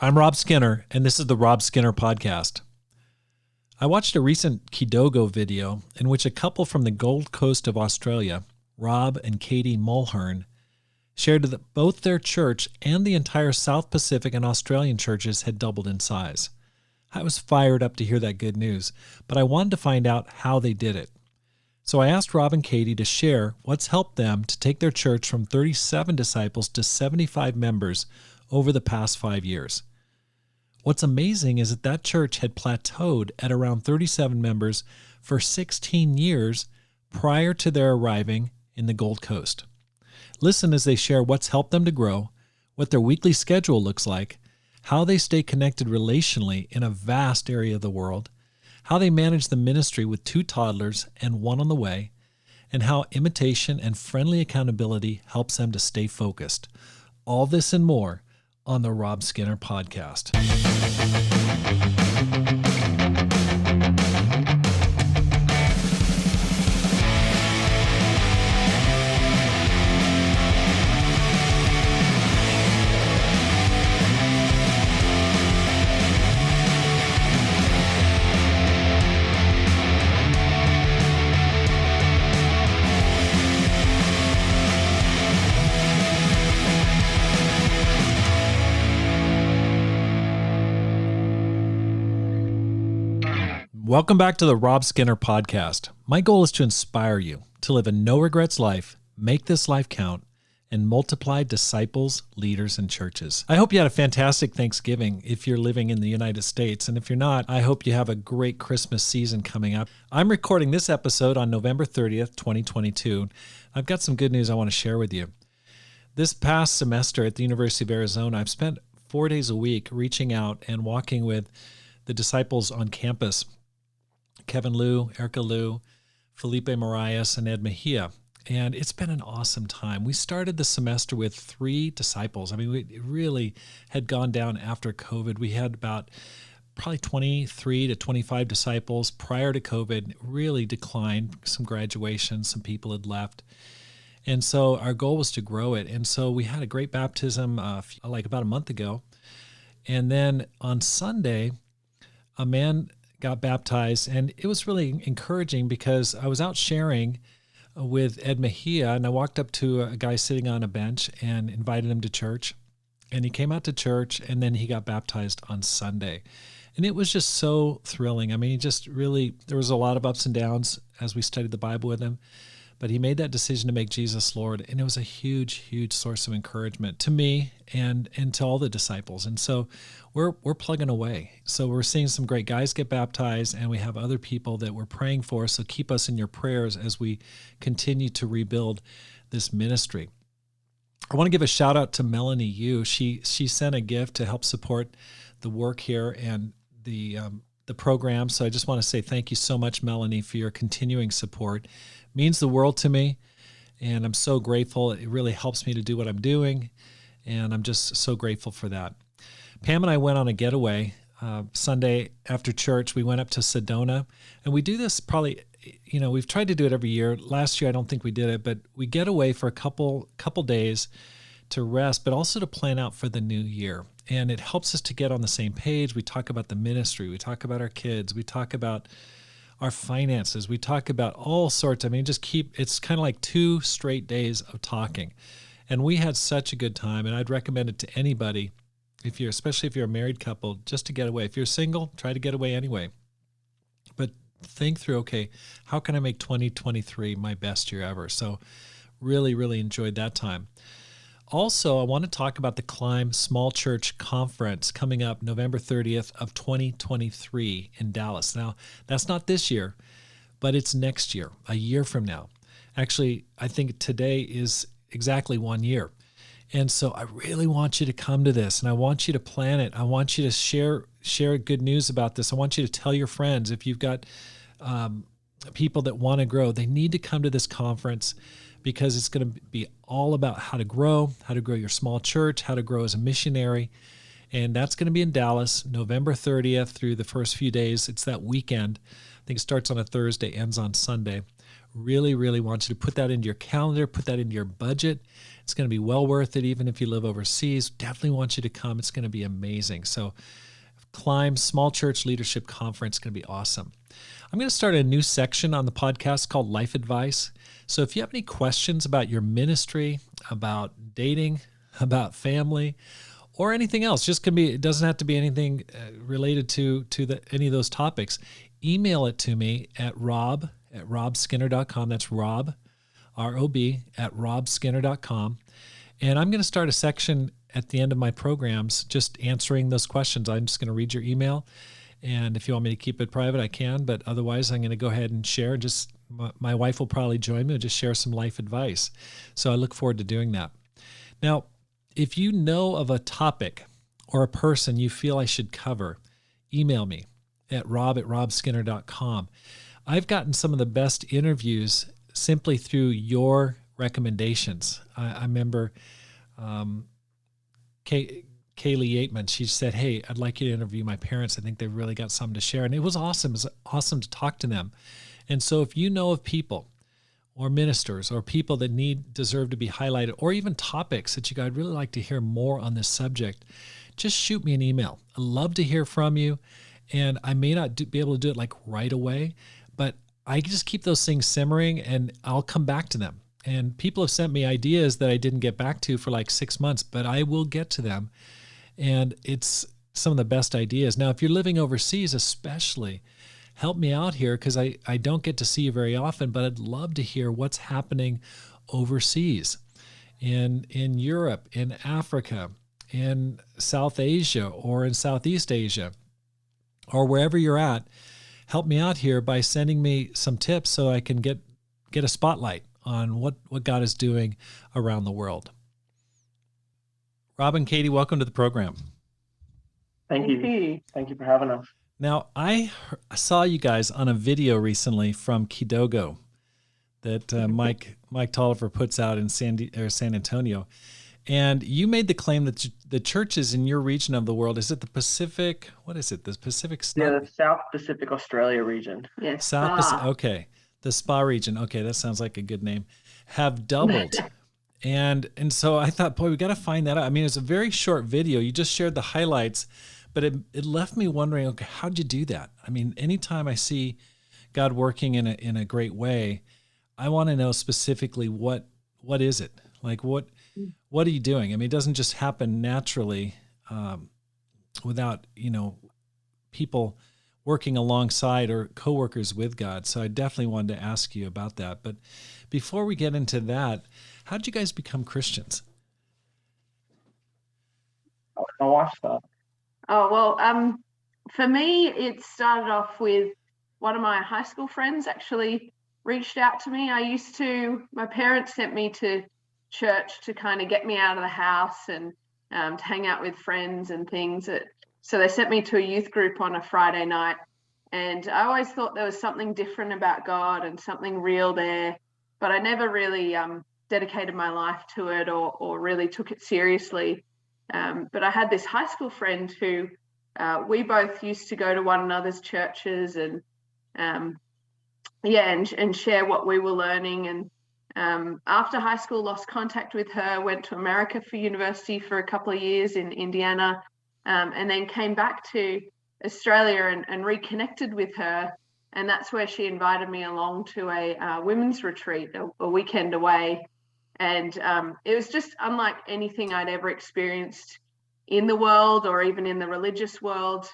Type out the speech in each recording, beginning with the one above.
I'm Rob Skinner, and this is the Rob Skinner Podcast. I watched a recent Keydogo video in which a couple from the Gold Coast of Australia, Rob and Katie Mulhearn, shared that both their church and the entire South Pacific and Australian churches had doubled in size. I was fired up to hear that good news, but I wanted to find out how they did it. So I asked Rob and Katie to share what's helped them to take their church from 37 disciples to 75 members over the past 5 years. What's amazing is that church had plateaued at around 37 members for 16 years prior to their arriving in the Gold Coast. Listen as they share what's helped them to grow, what their weekly schedule looks like, how they stay connected relationally in a vast area of the world, how they manage the ministry with 2 toddlers and 1 on the way, and how imitation and friendly accountability helps them to stay focused. All this and more on the Rob Skinner Podcast. Welcome back to the Rob Skinner Podcast. My goal is to inspire you to live a no-regrets life, make this life count, and multiply disciples, leaders, and churches. I hope you had a fantastic Thanksgiving if you're living in the United States, and if you're not, I hope you have a great Christmas season coming up. I'm recording this episode on November 30th, 2022. I've got some good news I want to share with you. This past semester at the University of Arizona, I've spent 4 days a week reaching out and walking with the disciples on campus. Kevin Liu, Erica Liu, Felipe Marias, and Ed Mejia. And it's been an awesome time. We started the semester with 3 disciples. I mean, it really had gone down after COVID. We had about probably 23 to 25 disciples prior to COVID. Really declined, some graduations, some people had left. And so our goal was to grow it. And so we had a great baptism like about a month ago. And then on Sunday, a man got baptized, and it was really encouraging because I was out sharing with Ed Mejia, and I walked up to a guy sitting on a bench and invited him to church, and he came out to church, and then he got baptized on Sunday. And it was just so thrilling. I mean, he just really, there was a lot of ups and downs as we studied the Bible with him, but he made that decision to make Jesus Lord, and it was a huge, huge source of encouragement to me and to all the disciples. And so we're plugging away. So we're seeing some great guys get baptized, and we have other people that we're praying for. So keep us in your prayers as we continue to rebuild this ministry. I want to give a shout out to Melanie Yu. She sent a gift to help support the work here and the program. So I just want to say thank you so much, Melanie, for your continuing support. It means the world to me, and I'm so grateful. It really helps me to do what I'm doing, and I'm just so grateful for that. Pam and I went on a getaway Sunday after church. We went up to Sedona, and we do this probably, we've tried to do it every year. Last year, I don't think we did it, but we get away for a couple days to rest, but also to plan out for the new year. And it helps us to get on the same page. We talk about the ministry. We talk about our kids. We talk about our finances. We talk about all sorts. I mean, it's kind of like 2 straight days of talking. And we had such a good time, and I'd recommend it to anybody, especially if you're a married couple, just to get away. If you're single, try to get away anyway. But think through, okay, how can I make 2023 my best year ever? So really, really enjoyed that time. Also, I want to talk about the Climb Small Church Conference coming up November 30th of 2023 in Dallas. Now, that's not this year, but it's next year, a year from now. Actually, I think today is exactly 1 year. And so I really want you to come to this, and I want you to plan it. I want you to share good news about this. I want you to tell your friends. If you've got people that want to grow, they need to come to this conference, because it's going to be all about how to grow your small church, how to grow as a missionary. And that's going to be in Dallas, November 30th through the first few days. It's that weekend. I think it starts on a Thursday, ends on Sunday. Really, really want you to put that into your calendar, put that into your budget. It's going to be well worth it, even if you live overseas. Definitely want you to come. It's going to be amazing. So Climb Small Church Leadership Conference is going to be awesome. I'm going to start a new section on the podcast called Life Advice. So if you have any questions about your ministry, about dating, about family, or anything else, it doesn't have to be anything related to any of those topics. Email it to me at rob@robskinner.com. That's Rob, R-O-B, @robskinner.com. And I'm going to start a section at the end of my programs just answering those questions. I'm just going to read your email. And if you want me to keep it private, I can. But otherwise, I'm going to go ahead and share. My wife will probably join me and just share some life advice. So I look forward to doing that. Now, if you know of a topic or a person you feel I should cover, email me at rob@robskinner.com. I've gotten some of the best interviews simply through your recommendations. I remember Kaylee Yateman, she said, "Hey, I'd like you to interview my parents. I think they've really got something to share." And it was awesome. It was awesome to talk to them. And so if you know of people or ministers or people that deserve to be highlighted, or even topics that I'd really like to hear more on this subject, just shoot me an email. I'd love to hear from you. And I may not be able to do it like right away, but I just keep those things simmering and I'll come back to them. And people have sent me ideas that I didn't get back to for like 6 months, but I will get to them. And it's some of the best ideas. Now, if you're living overseas, especially, help me out here, because I don't get to see you very often, but I'd love to hear what's happening overseas in Europe, in Africa, in South Asia, or in Southeast Asia, or wherever you're at. Help me out here by sending me some tips so I can get a spotlight on what God is doing around the world. Rob and Katie, welcome to the program. Thank you. Thank you for having us. Now, I saw you guys on a video recently from Keydogo that Mike Tolliver puts out in San Antonio. And you made the claim that the churches in your region of the world, is it the Pacific? What is it? The Pacific? Yeah, the South Pacific Australia region. Yes. South Pacific. Okay. The SPA region. Okay. That sounds like a good name. Have doubled. And so I thought, boy, we got to find that out. I mean, it's a very short video. You just shared the highlights, but it left me wondering, okay, how'd you do that? I mean, anytime I see God working in a great way, I want to know specifically what is it? Like what are you doing? I mean, it doesn't just happen naturally without, people working alongside or coworkers with God. So I definitely wanted to ask you about that. But before we get into that, how did you guys become Christians? My wife started. Oh, well, for me, it started off with one of my high school friends actually reached out to me. My parents sent me to church to kind of get me out of the house and to hang out with friends and things. So they sent me to a youth group on a Friday night. And I always thought there was something different about God and something real there, but I never really dedicated my life to it or really took it seriously. But I had this high school friend who we both used to go to one another's churches and share what we were learning. And after high school, lost contact with her, went to America for university for a couple of years in Indiana, and then came back to Australia and reconnected with her. And that's where she invited me along to a women's retreat, a weekend away. And it was just unlike anything I'd ever experienced in the world or even in the religious world.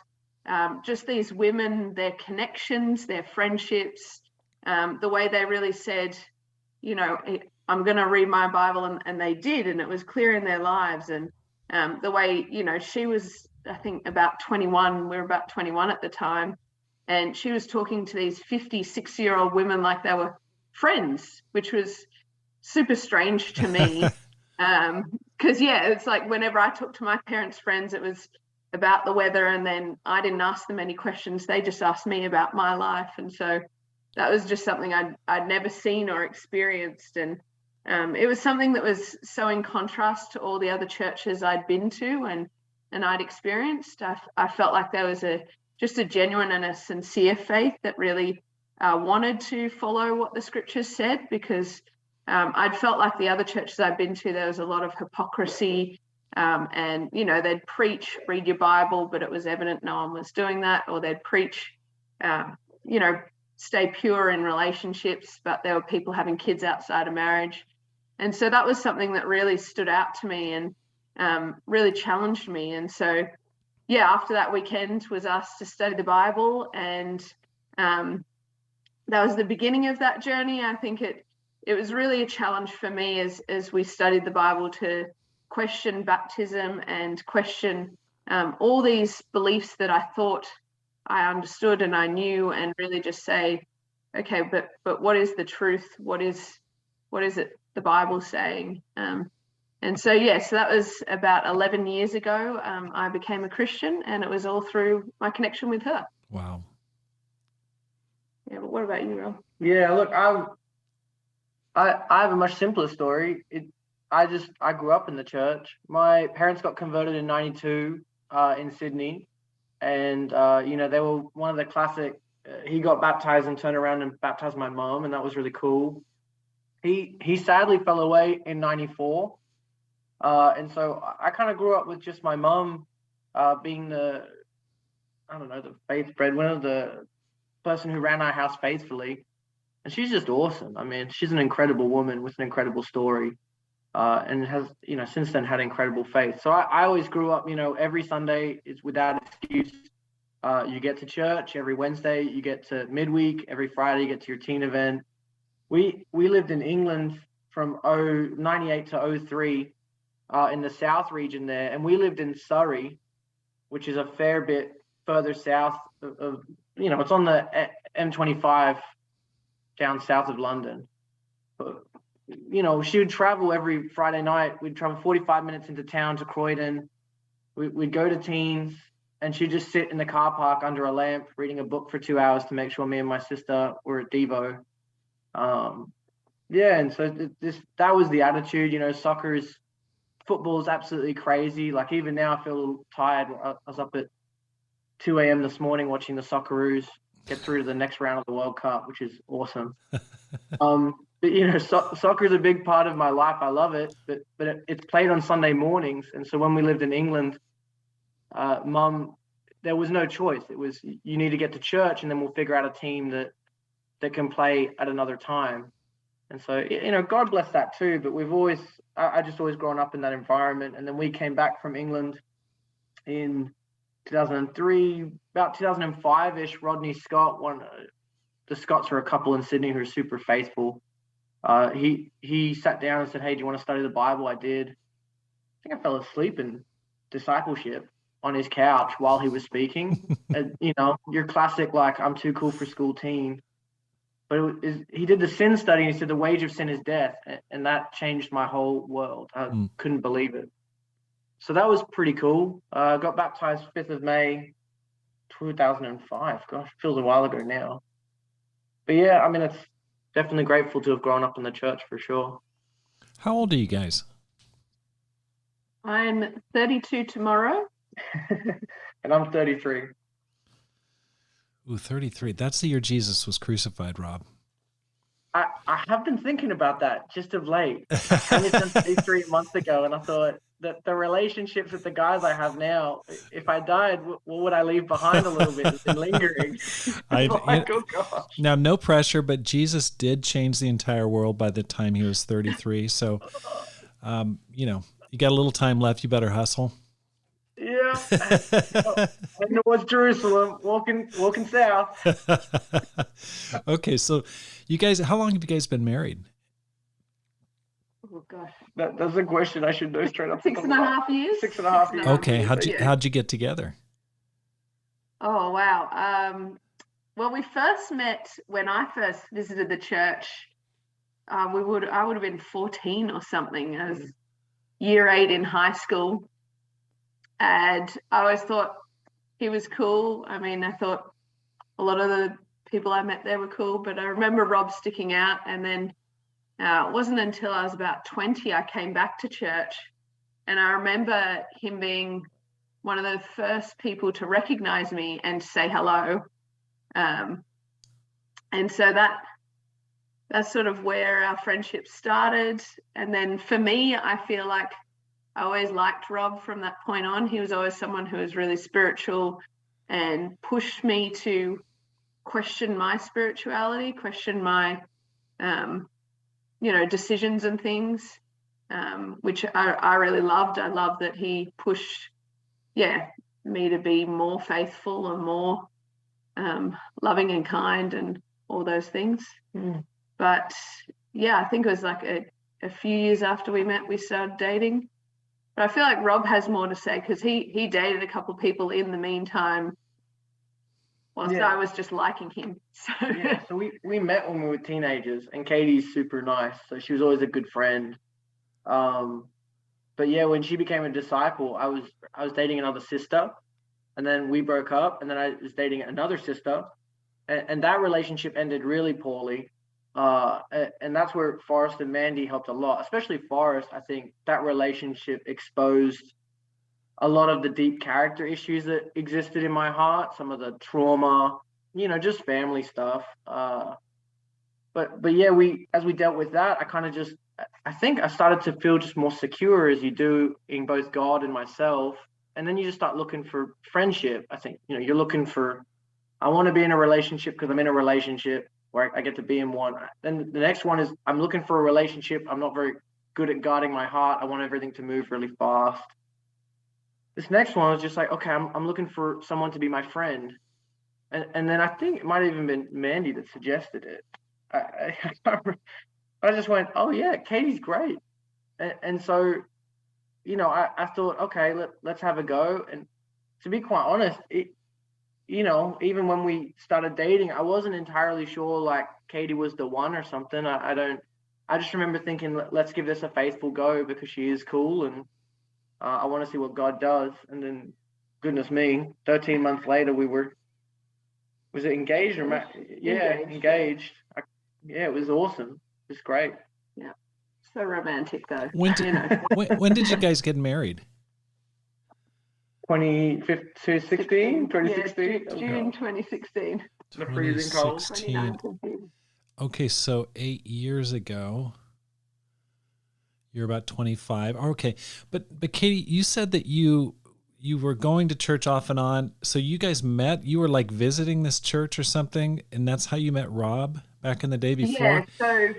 Just these women, their connections, their friendships, the way they really said, I'm going to read my Bible, and they did, and it was clear in their lives. And the way, she was, I think, about 21. We were about 21 at the time. And she was talking to these 56-year-old women like they were friends, which was super strange to me. Because, it's like whenever I talked to my parents' friends, it was about the weather, and then I didn't ask them any questions. They just asked me about my life. And so that was just something I'd never seen or experienced. And it was something that was so in contrast to all the other churches I'd been to and I'd experienced. I felt like there was just a genuine and a sincere faith that really wanted to follow what the scriptures said, because I'd felt like the other churches I'd been to, there was a lot of hypocrisy, and, you know, they'd preach, read your Bible, but it was evident no one was doing that, or they'd preach, you know, stay pure in relationships, but there were people having kids outside of marriage. And so that was something that really stood out to me and really challenged me. And so, yeah, after that weekend was asked to study the Bible, and that was the beginning of that journey. I think it was really a challenge for me as we studied the Bible to question baptism and question all these beliefs that I thought I understood and I knew, and really just say, okay, but what is the truth? What is it the Bible saying? And so, so that was about 11 years ago. I became a Christian, and it was all through my connection with her. Wow. Yeah, but what about you, Rob? Yeah, look, I have a much simpler story. I grew up in the church. My parents got converted in '92 in Sydney, and you know, they were one of the classic. He got baptized and turned around and baptized my mom, and that was really cool. He sadly fell away in '94, and so I kind of grew up with just my mom being the faith breadwinner, the person who ran our house faithfully. And she's just awesome. I mean, she's an incredible woman with an incredible story, and has, you know, since then had incredible faith. So I always grew up, you know, every Sunday is without excuse. You get to church every Wednesday, you get to midweek, every Friday you get to your teen event. We lived in England from 98 to 03 in the south region there, and we lived in Surrey, which is a fair bit further south of you know, it's on the M25 down south of London. But, you know, she would travel every Friday night. We'd travel 45 minutes into town to Croydon. We'd go to teens, and she'd just sit in the car park under a lamp reading a book for 2 hours to make sure me and my sister were at Devo. And so that was the attitude. You know, football is absolutely crazy. Like, even now I feel a little tired. I was up at 2 a.m. this morning watching the Socceroos get through to the next round of the World Cup, which is awesome. But, you know, soccer is a big part of my life. I love it, but it's played on Sunday mornings. And so when we lived in England, Mum, there was no choice. It was, you need to get to church, and then we'll figure out a team that can play at another time. And so, you know, God bless that too. But I just always grown up in that environment. And then we came back from England in 2003, about 2005-ish. Rodney Scott, the Scots are a couple in Sydney who are super faithful. He sat down and said, "Hey, do you want to study the Bible?" I did. I think I fell asleep in discipleship on his couch while he was speaking. And, you know, your classic, like, I'm too cool for school teen. But he did the sin study, and he said the wage of sin is death. And that changed my whole world. I couldn't believe it. So that was pretty cool. Got baptized 5th of May, 2005. Gosh, feels a while ago now. But yeah, I mean, it's definitely grateful to have grown up in the church for sure. How old are you guys? I'm 32 tomorrow. And I'm 33. Ooh, 33. That's the year Jesus was crucified, Rob. I have been thinking about that just of late. I only turned 33 months ago, and I thought that the relationships with the guys I have now, if I died, what would I leave behind a little bit? It's been lingering. Oh gosh. Now, no pressure, but Jesus did change the entire world by the time he was 33. So, you know, you got a little time left. You better hustle. Yeah. Heading towards Jerusalem, walking south. Okay, so you guys, how long have you guys been married? Oh gosh, that's a question I should know straight up. 6.5 years. 6.5 years. Okay, how'd you get together? Oh wow. Well, we first met when I first visited the church. I would have been 14 or something. I was year 8 in high school, and I always thought he was cool. I mean, I thought a lot of the people I met there were cool, but I remember Rob sticking out. And then it wasn't until I was about 20 I came back to church, and I remember him being one of the first people to recognize me and say hello. And so that's sort of where our friendship started. And then for me, I feel like I always liked Rob from that point on. He was always someone who was really spiritual and pushed me to question my spirituality, question my, decisions and things, which I really loved. I loved that he pushed, me to be more faithful and more loving and kind and all those things. But I think it was like a few years after we met, we started dating. But I feel like Rob has more to say because he dated a couple of people in the meantime whilst I was just liking him. So we met when we were teenagers, and Katie's super nice, so she was always a good friend. But when she became a disciple, I was dating another sister, and then we broke up, and then I was dating another sister, and that relationship ended really poorly. And that's where Forrest and Mandy helped a lot, especially Forrest. I think that relationship exposed a lot of the deep character issues that existed in my heart, some of the trauma, just family stuff. But as we dealt with that, I think I started to feel just more secure, as you do in both God and myself. And then you just start looking for friendship. I think, you're looking for, I want to be in a relationship because I'm in a relationship where I get to be in one. Then the next one is I'm looking for a relationship. I'm not very good at guarding my heart. I want everything to move really fast. This next one was just like, okay, I'm looking for someone to be my friend. And then I think it might have even been Mandy that suggested it. I just went, oh yeah, Katie's great. And so, I thought, okay, let's have a go. And to be quite honest, even when we started dating, I wasn't entirely sure like Katie was the one or something. I just remember thinking, let's give this a faithful go because she is cool and I want to see what God does. And then, goodness me, 13 months later, was it engaged or engaged. It was awesome. It was great. Yeah. So romantic though. When did you guys get married? 2016. June 2016. The freezing cold. 2016. Okay, so 8 years ago. You're about 25. Okay, but Katie, you said that you were going to church off and on. So you guys met. You were like visiting this church or something, and that's how you met Rob back in the day before. Yeah. So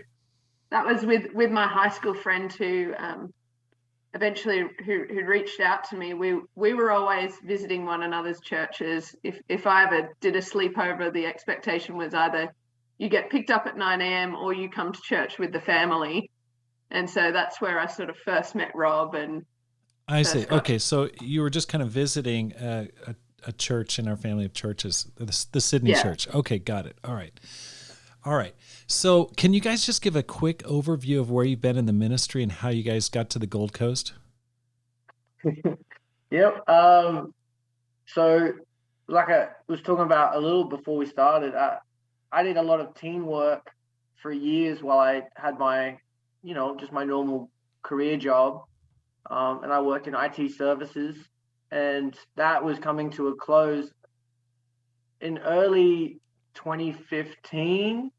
that was with my high school friend who eventually who reached out to me. We were always visiting one another's churches. If I ever did a sleepover, the expectation was either you get picked up at 9 a.m. or you come to church with the family. And so that's where I sort of first met Rob. And I see. Okay, so you were just kind of visiting a church in our family of churches, the Sydney Church. Okay, got it. All right. So can you guys just give a quick overview of where you've been in the ministry and how you guys got to the Gold Coast? Yep. So like I was talking about a little before we started, I did a lot of teen work for years while I had my, just my normal career job. And I worked in IT services, and that was coming to a close in early 2015.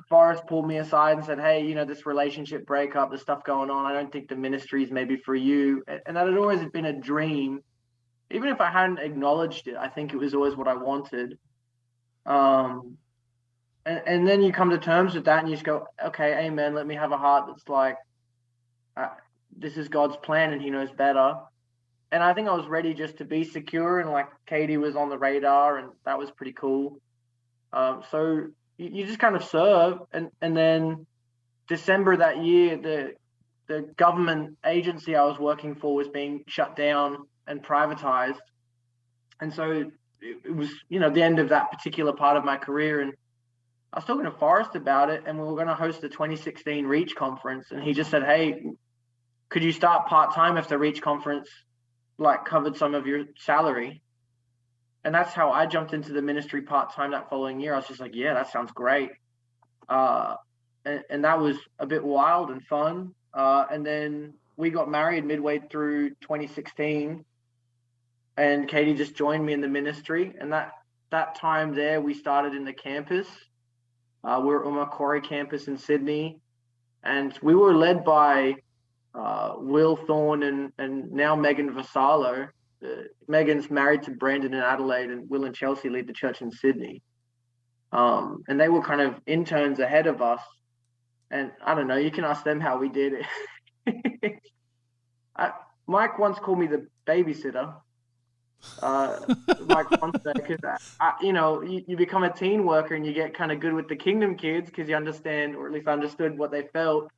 Forrest pulled me aside and said, hey, this relationship breakup, the stuff going on, I don't think the ministry is maybe for you. And that had always been a dream. Even if I hadn't acknowledged it, I think it was always what I wanted. And then you come to terms with that and you just go, okay, amen, let me have a heart that's like, this is God's plan and he knows better. And I think I was ready just to be secure, and like Katie was on the radar, and that was pretty cool. So you just kind of serve, and then December that year, the government agency I was working for was being shut down and privatized. And so it was, the end of that particular part of my career. And I was talking to Forrest about it, and we were going to host the 2016 Reach conference. And he just said, hey, could you start part-time if the Reach conference like covered some of your salary? And that's how I jumped into the ministry part-time that following year. I was just like, yeah, that sounds great. And that was a bit wild and fun. And then we got married midway through 2016, and Katie just joined me in the ministry. And that time there, we started in the campus. We're at Macquarie campus in Sydney, and we were led by Will Thorne and now Megan Vassallo. Megan's married to Brandon in Adelaide, and Will and Chelsea lead the church in Sydney. And they were kind of interns ahead of us. And I don't know, you can ask them how we did it. Mike once called me the babysitter. Mike once said, because you become a teen worker and you get kind of good with the kingdom kids because you understand, or at least understood what they felt.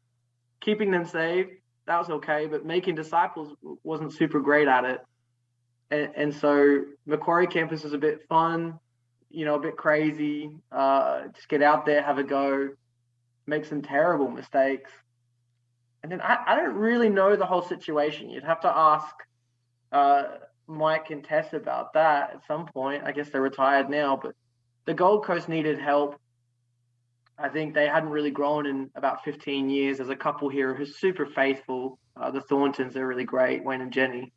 Keeping them saved, that was okay, but making disciples wasn't super great at it. And so Macquarie campus was a bit fun, a bit crazy. Just get out there, have a go, make some terrible mistakes. And then I don't really know the whole situation. You'd have to ask Mike and Tess about that at some point. I guess they're retired now, but the Gold Coast needed help. I think they hadn't really grown in about 15 years. There's a couple here who's super faithful. The Thorntons, they're really great, Wayne and Jenny.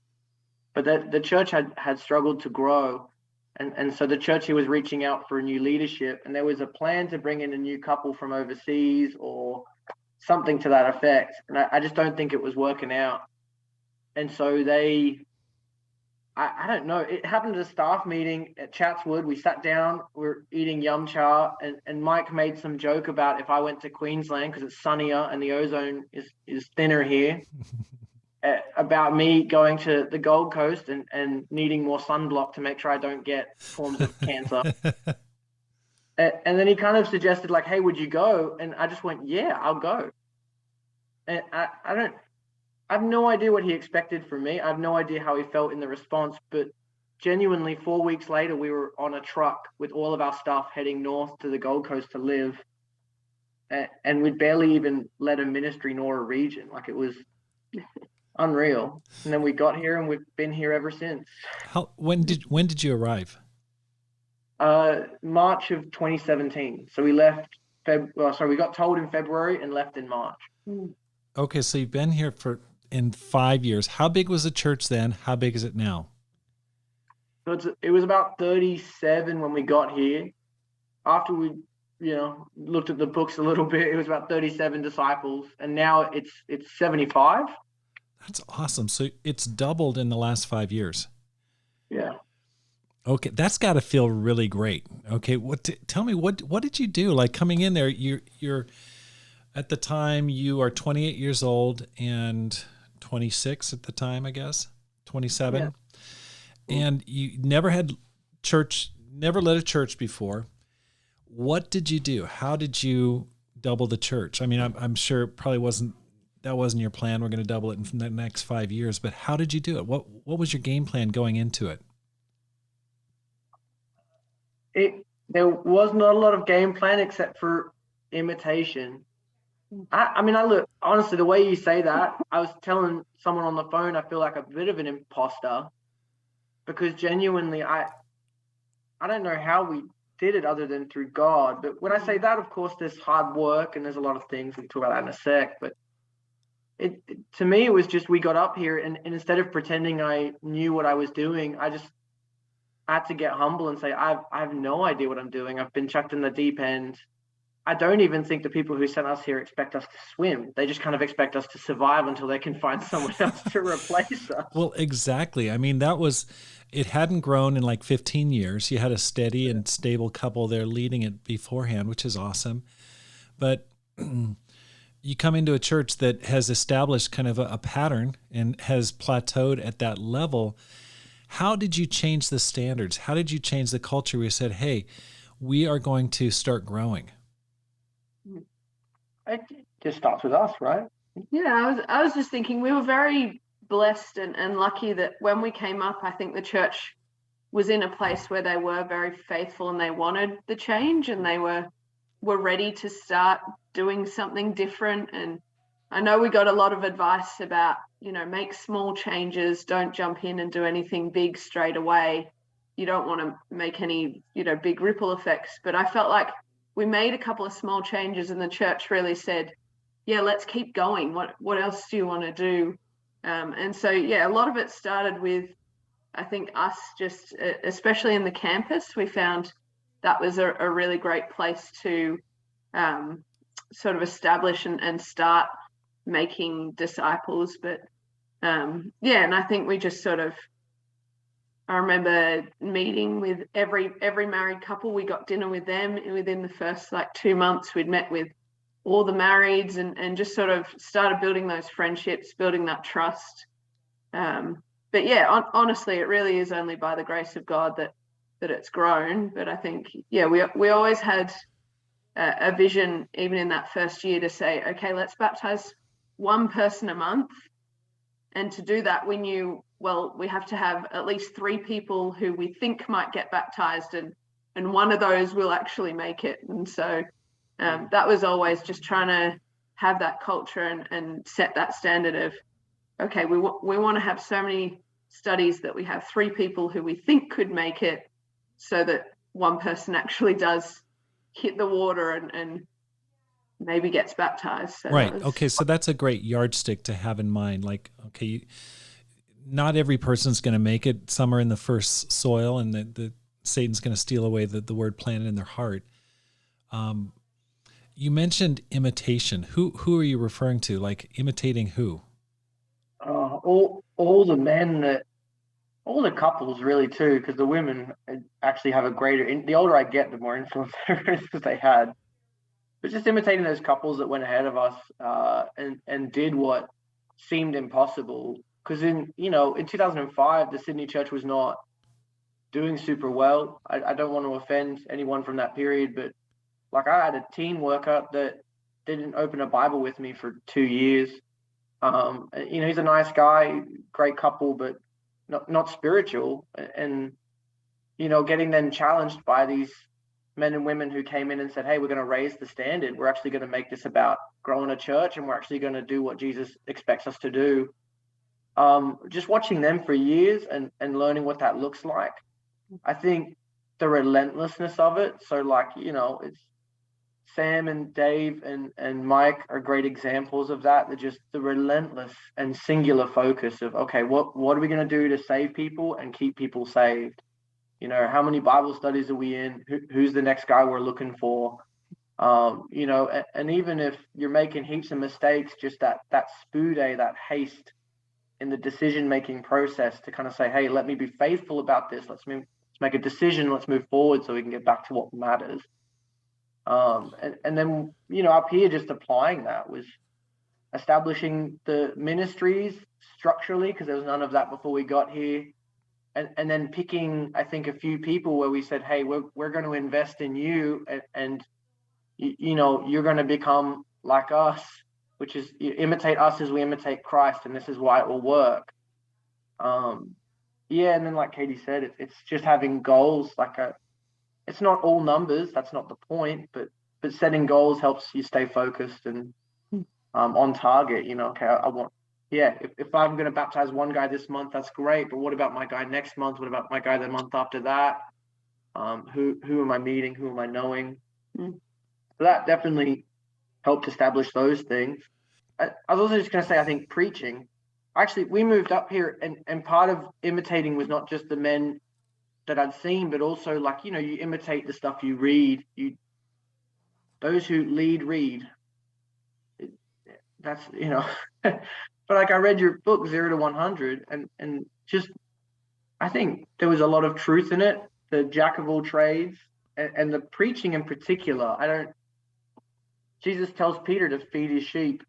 But the church had struggled to grow. And so the church here was reaching out for a new leadership. And there was a plan to bring in a new couple from overseas or something to that effect. And I just don't think it was working out. And so I don't know. It happened at a staff meeting at Chatswood. We sat down, we were eating yum cha, and Mike made some joke about if I went to Queensland because it's sunnier and the ozone is thinner here, about me going to the Gold Coast and needing more sunblock to make sure I don't get forms of cancer. And then he kind of suggested, like, hey, would you go? And I just went, yeah, I'll go. And I have no idea what he expected from me. I have no idea how he felt in the response, but genuinely 4 weeks later, we were on a truck with all of our stuff heading north to the Gold Coast to live. And we'd barely even led a ministry nor a region. Like, it was unreal. And then we got here and we've been here ever since. When did you arrive? March of 2017. So we left we got told in February and left in March. Okay, so you've been here in 5 years. How big was the church then? How big is it now? So it was about 37 when we got here. After we, looked at the books a little bit, it was about 37 disciples, and now it's 75. That's awesome. So it's doubled in the last 5 years. Yeah. Okay, that's got to feel really great. Okay, tell me what did you do? Like, coming in there, you're at the time you are 28 years old and 26 at the time, I guess, 27. Yeah. And you never had church, never led a church before. What did you do? How did you double the church? I mean, I'm sure it probably wasn't your plan. We're going to double it in the next 5 years, but how did you do it? What was your game plan going into it? There was not a lot of game plan except for imitation. I mean, look, honestly, the way you say that, I was telling someone on the phone, I feel like a bit of an imposter because genuinely, I don't know how we did it other than through God. But when I say that, of course, there's hard work and there's a lot of things. We'll talk about that in a sec. But to me, it was just we got up here and instead of pretending I knew what I was doing, I had to get humble and say, I have no idea what I'm doing. I've been chucked in the deep end. I don't even think the people who sent us here expect us to swim. They just kind of expect us to survive until they can find someone else to replace us. Well, exactly. I mean, it hadn't grown in like 15 years. You had a steady and stable couple there leading it beforehand, which is awesome. But you come into a church that has established kind of a pattern and has plateaued at that level. How did you change the standards? How did you change the culture where you said, hey, we are going to start growing? It just starts with us, right? Yeah, I was just thinking we were very blessed and lucky that when we came up, I think the church was in a place where they were very faithful and they wanted the change and they were ready to start doing something different. And I know we got a lot of advice about, make small changes, don't jump in and do anything big straight away. You don't want to make any, big ripple effects. But I felt like we made a couple of small changes and the church really said, yeah, let's keep going. What else do you want to do? And so, yeah, a lot of it started with I think us just, especially in the campus, we found that was a really great place to sort of establish and start making disciples. But and I think we just sort of, I remember meeting with every married couple. We got dinner with them within the first 2 months. We'd met with all the marrieds and just sort of started building those friendships, building that trust. But yeah, honestly, it really is only by the grace of God that it's grown. But I think, we always had a vision, even in that first year, to say, okay, let's baptize one person a month. And to do that, we knew, well, we have to have at least 3 people who we think might get baptized, and one of those will actually make it. And so that was always just trying to have that culture and set that standard of, okay, we want to have so many studies that we have 3 people who we think could make it, so that one person actually does hit the water and maybe gets baptized. So right. Okay. So that's a great yardstick to have in mind. Like, okay, not every person's going to make it. Some are in the first soil, and the Satan's going to steal away the word planted in their heart. You mentioned imitation. Who are you referring to? Like, imitating who? All the men all the couples really too, because the women actually have a greater. The older I get, the more influence they had. But just imitating those couples that went ahead of us and did what seemed impossible. Because in 2005, the Sydney church was not doing super well. I don't want to offend anyone from that period, but I had a teen worker that didn't open a Bible with me for 2 years. He's a nice guy, great couple, but not spiritual. And getting then challenged by these men and women who came in and said, hey, we're going to raise the standard. We're actually going to make this about growing a church, and we're actually going to do what Jesus expects us to do. Just watching them for years and learning what that looks like. I think the relentlessness of it. So it's Sam and Dave and Mike are great examples of that. They're just the relentless and singular focus of, okay, what are we going to do to save people and keep people saved? How many Bible studies are we in? Who's the next guy we're looking for? And even if you're making heaps of mistakes, just that spude, that haste in the decision-making process to kind of say, hey, let me be faithful about this. Let's make a decision. Let's move forward so we can get back to what matters. And then, up here, just applying that was establishing the ministries structurally, because there was none of that before we got here. And then picking, I think, a few people where we said, hey, we're going to invest in you, and you're going to become like us, which is you imitate us as we imitate Christ, and this is why it will work. And then like Katie said, it's just having goals. It's not all numbers, that's not the point, but setting goals helps you stay focused and on target. Okay, I want. If I'm going to baptize one guy this month, that's great. But what about my guy next month? What about my guy the month after that? Who am I meeting? Who am I knowing? So that definitely helped establish those things. I was also just going to say, I think preaching. Actually, we moved up here, and part of imitating was not just the men that I'd seen, but also you imitate the stuff you read. Those who lead read. That's But I read your book 0 to 100, and just I think there was a lot of truth in it. The jack of all trades and the preaching in particular. Jesus tells Peter to feed his sheep,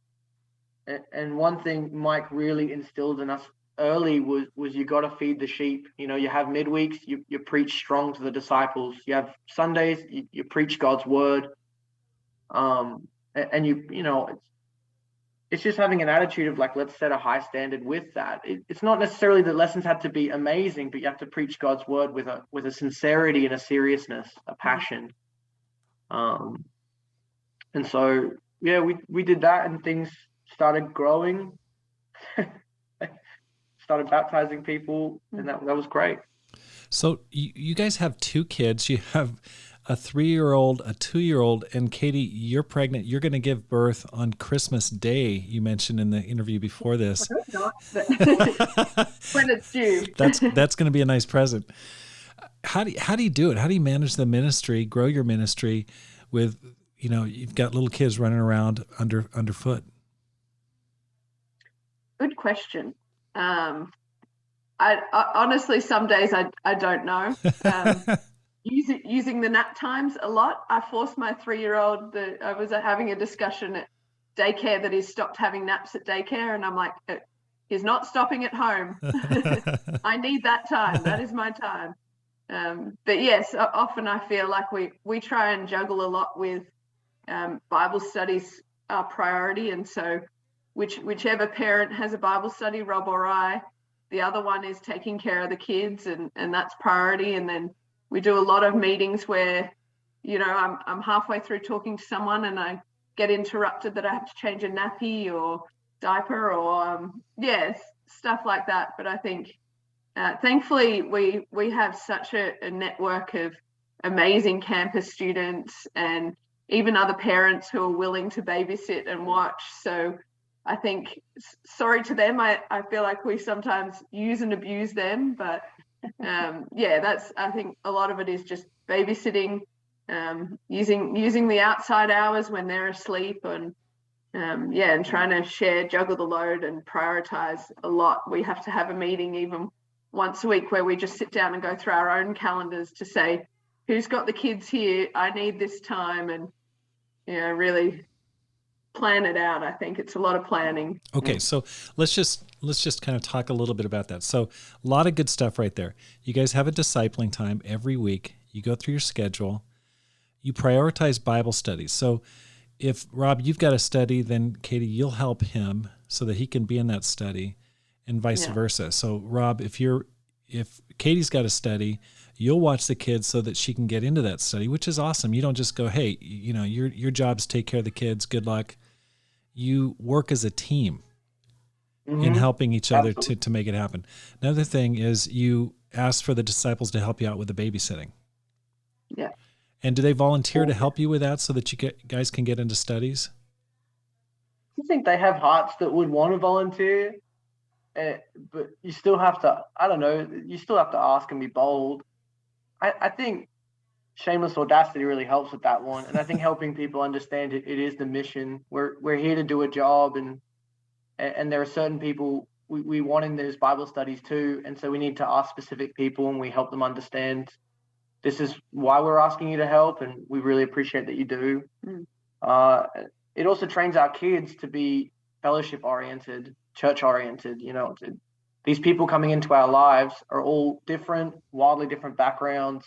and one thing Mike really instilled in us early was you got to feed the sheep. You have midweeks, you preach strong to the disciples. You have Sundays, you preach God's word, and it's just having an attitude of let's set a high standard with that. It's not necessarily that lessons have to be amazing, but you have to preach God's word with a sincerity and a seriousness, a passion. And so, we did that, and things started growing, started baptizing people, and that was great. So you guys have 2 kids. You have a 3-year-old, a 2-year-old, and Katie, you're pregnant. You're going to give birth on Christmas Day. You mentioned in the interview before this. I hope not, but when it's due. That's going to be a nice present. How do you do it? How do you manage the ministry, grow your ministry with, you've got little kids running around underfoot? Good question. I honestly, some days I don't know. Using the nap times a lot. I forced my 3-year-old. I was having a discussion at daycare that he's stopped having naps at daycare, and I'm like, he's not stopping at home. I need that time. That is my time. But yes, often I feel like we try and juggle a lot with Bible studies, our priority, and so whichever parent has a Bible study, Rob or I, the other one is taking care of the kids, and that's priority. And then we do a lot of meetings where, I'm halfway through talking to someone and I get interrupted that I have to change a nappy or diaper or stuff like that. But I think thankfully we have such a network of amazing campus students and even other parents who are willing to babysit and watch. So I think, sorry to them, I feel like we sometimes use and abuse them, but I think a lot of it is just babysitting, using the outside hours when they're asleep, and trying to juggle the load and prioritize a lot. We have to have a meeting even once a week where we just sit down and go through our own calendars to say, who's got the kids here? I need this time, and really plan it out. I think it's a lot of planning. Okay, so let's just kind of talk a little bit about that. So a lot of good stuff right there. You guys have a discipling time every week. You go through your schedule. You prioritize Bible studies. So if Rob, you've got a study, then Katie, you'll help him so that he can be in that study, and vice versa. So Rob, if Katie's got a study, you'll watch the kids so that she can get into that study, which is awesome. You don't just go, hey, your job's take care of the kids. Good luck. You work as a team in helping each other to make it happen. Another thing is you ask for the disciples to help you out with the babysitting. Yeah. And do they volunteer to help you with that so that you guys can get into studies? I think they have hearts that would want to volunteer, but you still have to, you still have to ask and be bold. I think shameless audacity really helps with that one. And I think helping people understand it is the mission. We're here to do a job, and there are certain people we want in those Bible studies too. And so we need to ask specific people, and we help them understand this is why we're asking you to help, and we really appreciate that you do. It also trains our kids to be fellowship oriented, church oriented. These people coming into our lives are all different, wildly different backgrounds,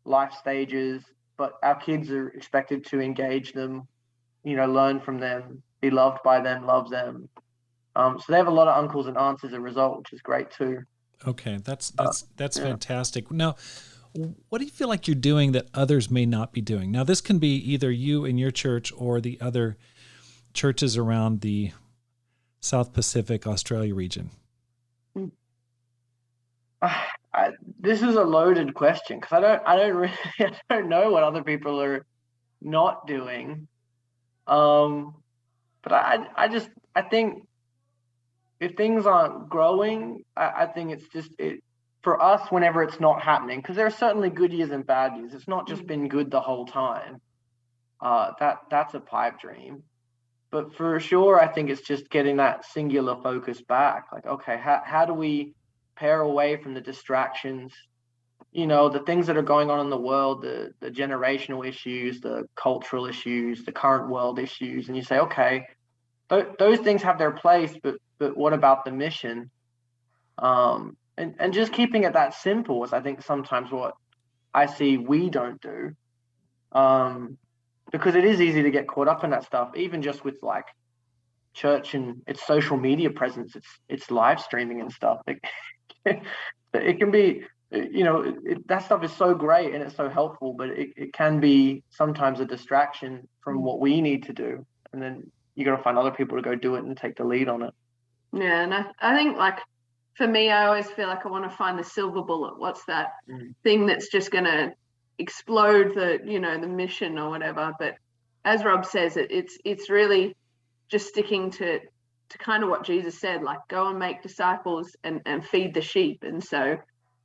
life stages, but our kids are expected to engage them, learn from them, be loved by them, love them. So they have a lot of uncles and aunts as a result, which is great too. Okay, that's fantastic. Now, what do you feel like you're doing that others may not be doing? Now, this can be either you and your church or the other churches around the South Pacific, Australia region. This is a loaded question because I don't know what other people are not doing. But I think if things aren't growing, I think it's just for us whenever it's not happening, because there are certainly good years and bad years. It's not just been good the whole time. That's a pipe dream. But for sure, I think it's just getting that singular focus back. Like, okay, how do we pare away from the distractions, the things that are going on in the world, the generational issues, the cultural issues, the current world issues, and you say, okay, those things have their place, but what about the mission? And just keeping it that simple is, I think, sometimes what I see we don't do, because it is easy to get caught up in that stuff, even just with like church and its social media presence, it's live streaming and stuff. It can be, that stuff is so great and it's so helpful, but it can be sometimes a distraction from what we need to do. And then you got to find other people to go do it and take the lead on it. Yeah. And I think, like, for me, I always feel like I want to find the silver bullet. What's that thing that's just going to, explode the mission or whatever. But as Rob says, it's really just sticking to kind of what Jesus said, like go and make disciples and feed the sheep. And so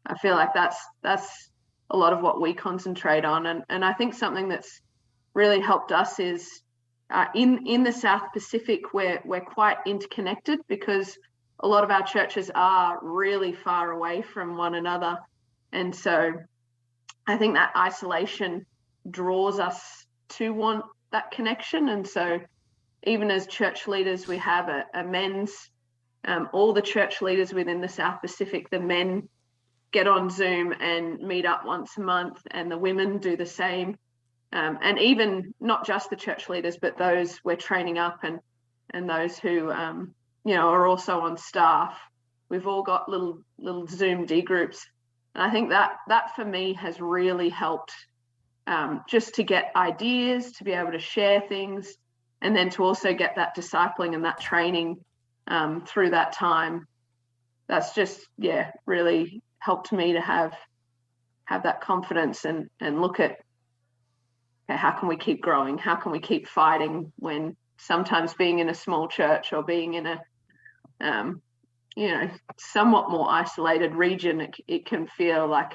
I feel like that's a lot of what we concentrate on. And I think something that's really helped us is in the South Pacific, we're quite interconnected because a lot of our churches are really far away from one another. And so I think that isolation draws us to want that connection. And so even as church leaders, we have a men's, all the church leaders within the South Pacific, the men get on Zoom and meet up once a month, and the women do the same. And even not just the church leaders, but those we're training up and those who, are also on staff. We've all got little Zoom D groups. And I think that for me has really helped just to get ideas, to be able to share things, and then to also get that discipling and that training through that time. That's just, really helped me to have that confidence and look at, okay, how can we keep growing? How can we keep fighting when sometimes being in a small church or being in a, somewhat more isolated region, it can feel like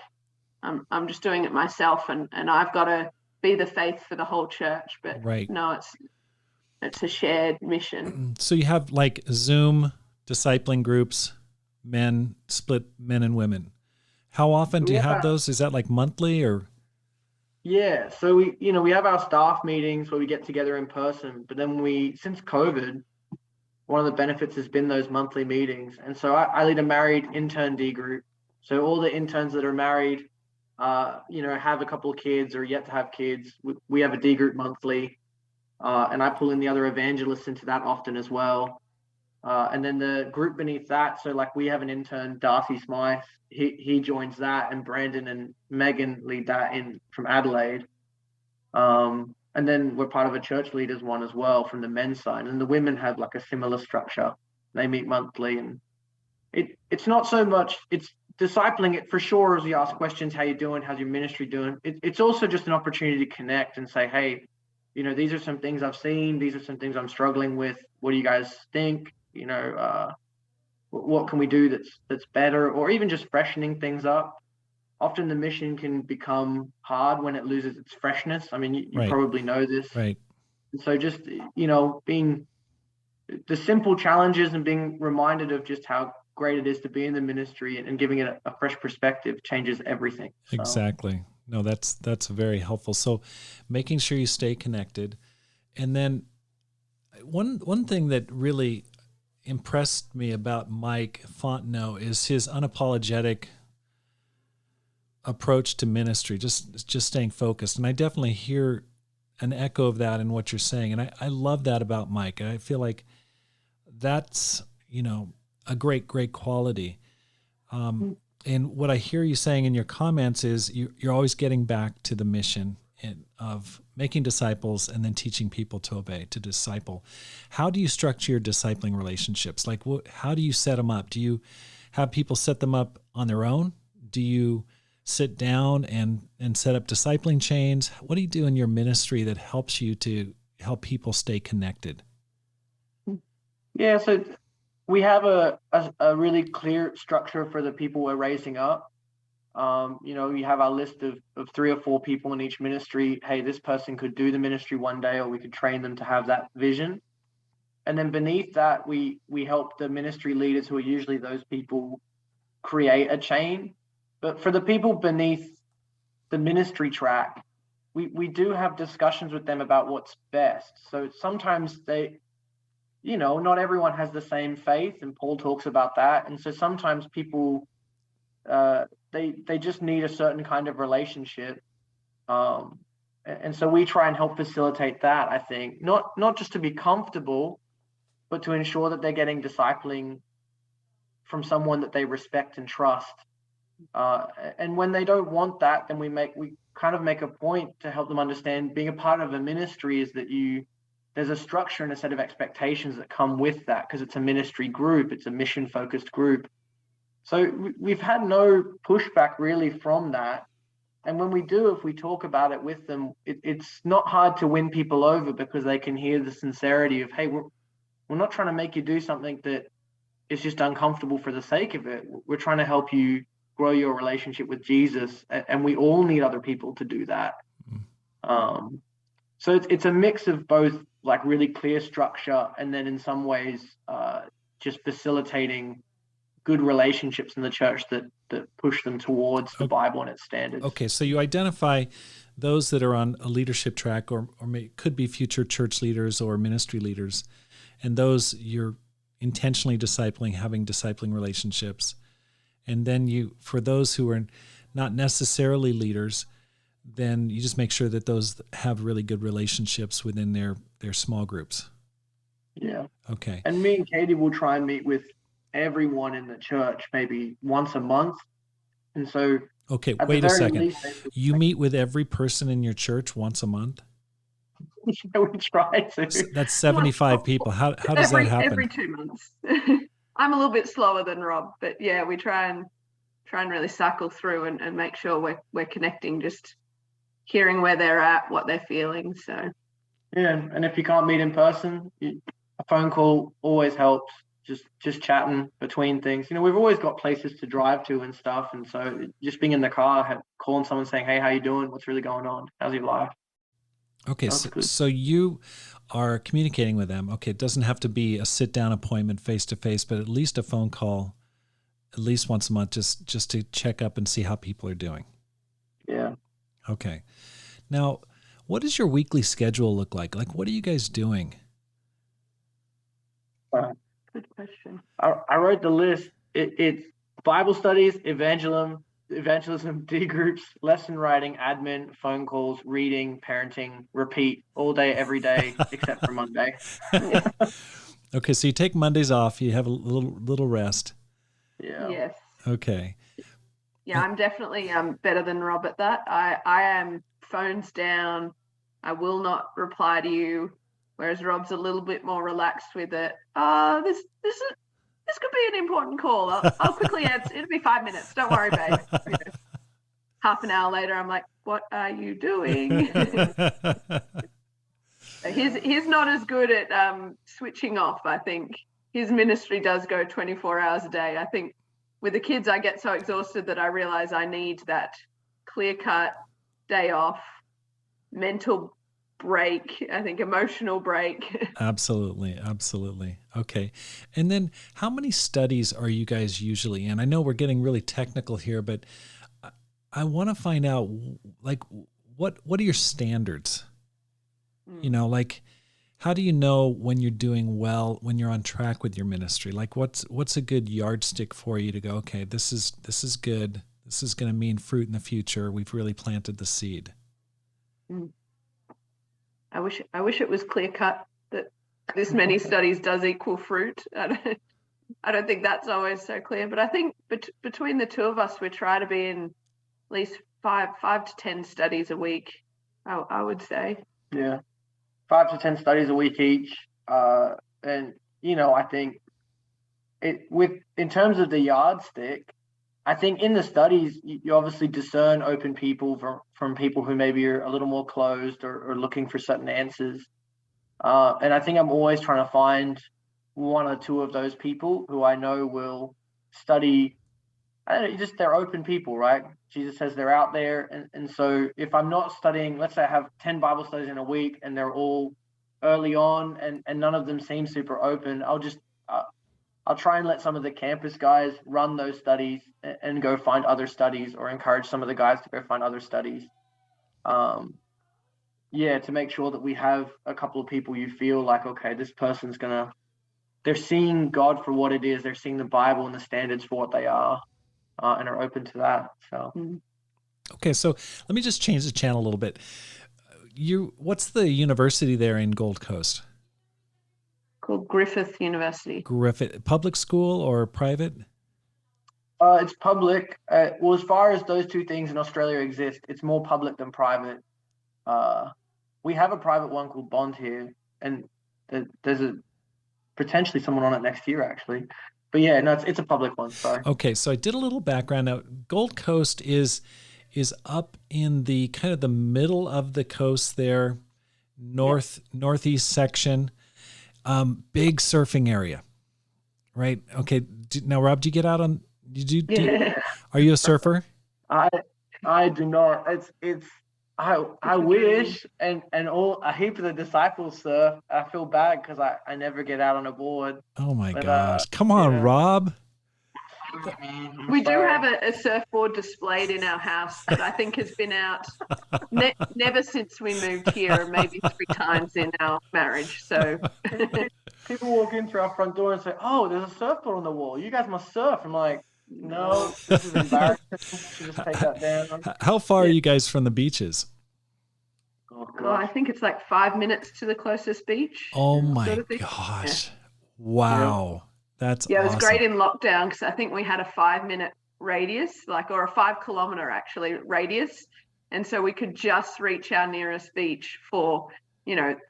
I'm just doing it myself and I've got to be the faith for the whole church. But no, it's a shared mission. So you have like Zoom discipling groups, split men and women. How often do you have those? Is that like monthly or? Yeah, so we have our staff meetings where we get together in person, but then since COVID, one of the benefits has been those monthly meetings. And so I lead a married intern D group. So all the interns that are married, have a couple of kids or yet to have kids, we have a D group monthly. And I pull in the other evangelists into that often as well. And then the group beneath that, so like we have an intern, Darcy Smythe, he joins that, and Brandon and Megan lead that in from Adelaide. And then we're part of a church leaders one as well from the men's side. And the women have like a similar structure. They meet monthly, and it's not so much, it's discipling it for sure as you ask questions, how you doing, how's your ministry doing? It's also just an opportunity to connect and say, hey, these are some things I've seen, these are some things I'm struggling with. What do you guys think? What can we do that's better, or even just freshening things up. Often the mission can become hard when it loses its freshness. I mean, you probably know this. Right. And so just, being the simple challenges and being reminded of just how great it is to be in the ministry and giving it a fresh perspective changes everything. So. Exactly. No, that's very helpful. So making sure you stay connected. And then one thing that really impressed me about Mike Fontenot is his unapologetic approach to ministry, just staying focused. And I definitely hear an echo of that in what you're saying. And I love that about Mike. I feel like that's, a great quality. And what I hear you saying in your comments is you're always getting back to the mission of making disciples and then teaching people to obey, to disciple. How do you structure your discipling relationships? Like, how do you set them up? Do you have people set them up on their own? Do you sit down and set up discipling chains? What do you do in your ministry that helps you to help people stay connected? Yeah, so we have a really clear structure for the people we're raising up. We have our list of 3 or 4 people in each ministry. Hey, this person could do the ministry one day, or we could train them to have that vision. And then beneath that, we help the ministry leaders, who are usually those people, create a chain. But for the people beneath the ministry track, we do have discussions with them about what's best. So sometimes not everyone has the same faith, and Paul talks about that. And so sometimes people, they just need a certain kind of relationship. And so we try and help facilitate that, I think, not just to be comfortable, but to ensure that they're getting discipling from someone that they respect and trust. And when they don't want that, then we kind of make a point to help them understand being a part of a ministry is that there's a structure and a set of expectations that come with that, because it's a ministry group, it's a mission-focused group. So we've had no pushback really from that. And when we do, if we talk about it with them, it's not hard to win people over because they can hear the sincerity of, hey, we're not trying to make you do something that is just uncomfortable for the sake of it. We're trying to help you grow your relationship with Jesus, and we all need other people to do that. So it's a mix of both, like really clear structure, and then in some ways just facilitating good relationships in the church that push them towards the Bible and its standards. Okay, so you identify those that are on a leadership track, or could be future church leaders or ministry leaders, and those you're intentionally discipling, having discipling relationships. And then for those who are not necessarily leaders, then you just make sure that those have really good relationships within their small groups. Yeah. Okay. And me and Katie will try and meet with everyone in the church maybe once a month. And so okay, wait a second. You meet with every person in your church once a month? Yeah, we try to. So that's 75 people. How does that happen? Every 2 months. I'm a little bit slower than Rob, but yeah, we try and really cycle through and make sure we're connecting, just hearing where they're at, what they're feeling. So yeah, and if you can't meet in person, a phone call always helps. Just chatting between things. We've always got places to drive to and stuff, and so just being in the car, calling someone saying, hey, how you doing? What's really going on? How's your life? Okay, so you are communicating with them. Okay, it doesn't have to be a sit-down appointment face-to-face, but at least a phone call at least once a month just to check up and see how people are doing. Yeah. Okay. Now, what does your weekly schedule look like? Like, what are you guys doing? Good question. I wrote the list. It's Bible studies, evangelism, D groups, lesson writing, admin, phone calls, reading, parenting, repeat all day, every day, except for Monday. Okay, so you take Mondays off. You have a little rest. Yeah. Yes. Okay. Yeah, I'm definitely better than Rob at that. I am phones down. I will not reply to you. Whereas Rob's a little bit more relaxed with it. This could be an important call. I'll quickly answer. It'll be 5 minutes. Don't worry, babe. Half an hour later, I'm like, what are you doing? He's not as good at switching off, I think. His ministry does go 24 hours a day. I think with the kids, I get so exhausted that I realize I need that clear-cut day off, mental break, I think emotional break. Absolutely. Okay. And then how many studies are you guys usually in? I know we're getting really technical here, but I want to find out, like, what are your standards? Like, how do you know when you're doing well, when you're on track with your ministry? Like, what's a good yardstick for you to go, okay, this is good. This is going to mean fruit in the future. We've really planted the seed. I wish it was clear cut that this many studies does equal fruit. I don't think that's always so clear, but I think between the two of us, we try to be in at least 5 to 10 studies a week. I would say. Yeah, 5 to 10 studies a week each, and I think in terms of the yardstick, I think in the studies, you obviously discern open people from people who maybe are a little more closed or looking for certain answers. And I think I'm always trying to find one or two of those people who I know will study. I don't know, just they're open people, right? Jesus says they're out there. And so if I'm not studying, let's say I have 10 Bible studies in a week and they're all early on and none of them seem super open, I'll try and let some of the campus guys run those studies and go find other studies, or encourage some of the guys to go find other studies. To make sure that we have a couple of people you feel like, okay, this person's they're seeing God for what it is. They're seeing the Bible and the standards for what they are, and are open to that. So. Okay, so let me just change the channel a little bit. What's the university there in Gold Coast? Called Griffith University. Griffith, public school or private? It's public. Well, as far as those two things in Australia exist, it's more public than private. We have a private one called Bond here, and there's potentially someone on it next year, actually. But yeah, no, it's a public one. Sorry. Okay, so I did a little background. Now, Gold Coast is is up in the kind of the middle of the coast there, northeast section. Big surfing area, right? Okay. Now, Rob, do you get out on? Are you a surfer? I do not. I wish, and a heap of the disciples surf. I feel bad because I never get out on a board. Oh my gosh! Come on, Rob. We do have a surfboard displayed in our house that I think has been out never since we moved here, maybe 3 times in our marriage. So people walk in through our front door and say, "Oh, there's a surfboard on the wall. You guys must surf." I'm like, "No, this is embarrassing. Should just take that down." How far are you guys from the beaches? Well, I think it's like 5 minutes to the closest beach. Oh my gosh! Wow. That's awesome. It was great in lockdown because I think we had a 5-minute radius, or a 5 kilometer actually radius. And so we could just reach our nearest beach for,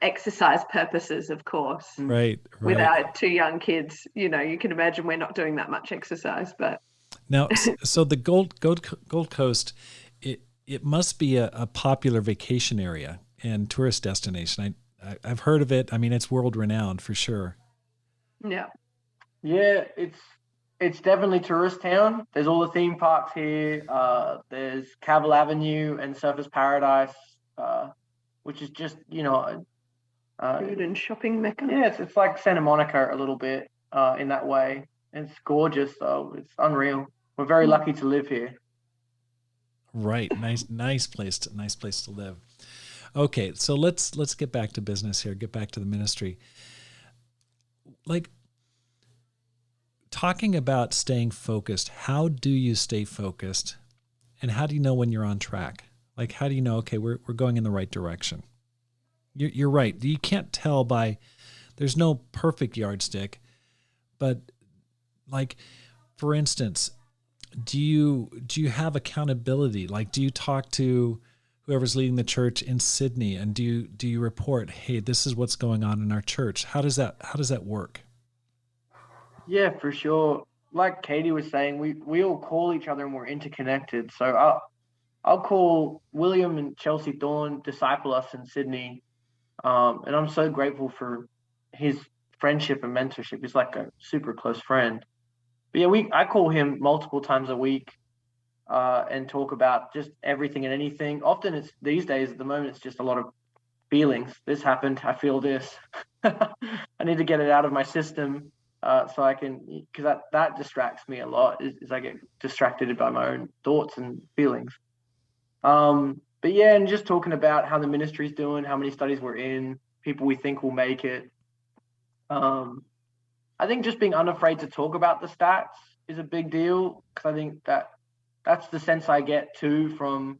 exercise purposes, of course. Right. With our 2 young kids, you can imagine we're not doing that much exercise. But now, so the Gold Coast, it must be a popular vacation area and tourist destination. I've heard of it. I mean, it's world renowned for sure. Yeah. Yeah, it's definitely tourist town. There's all the theme parks here. There's Cavill Avenue and Surfers Paradise, which is just food and shopping mecca. Yeah, it's like Santa Monica a little bit in that way. It's gorgeous though. It's unreal. We're very lucky to live here. Right, nice place to live. Okay, so let's get back to business here. Get back to the ministry. Talking about staying focused, how do you stay focused, and how do you know when you're on track? How do you know, okay, we're going in the right direction? You're right. You can't tell there's no perfect yardstick, but for instance, do you have accountability? Do you talk to whoever's leading the church in Sydney, and do you report, hey, this is what's going on in our church? How does that work? Yeah, for sure. Like Katie was saying, we all call each other and we're interconnected. So I'll call William and Chelsea Thorne, disciple us in Sydney. And I'm so grateful for his friendship and mentorship. He's like a super close friend. But yeah, I call him multiple times a week and talk about just everything and anything. Often it's these days, at the moment, it's just a lot of feelings. This happened. I feel this. I need to get it out of my system. So I can, because that distracts me a lot, is I get distracted by my own thoughts and feelings. But yeah, and just talking about how the ministry's doing, how many studies we're in, people we think will make it. I think just being unafraid to talk about the stats is a big deal, because I think that's the sense I get too from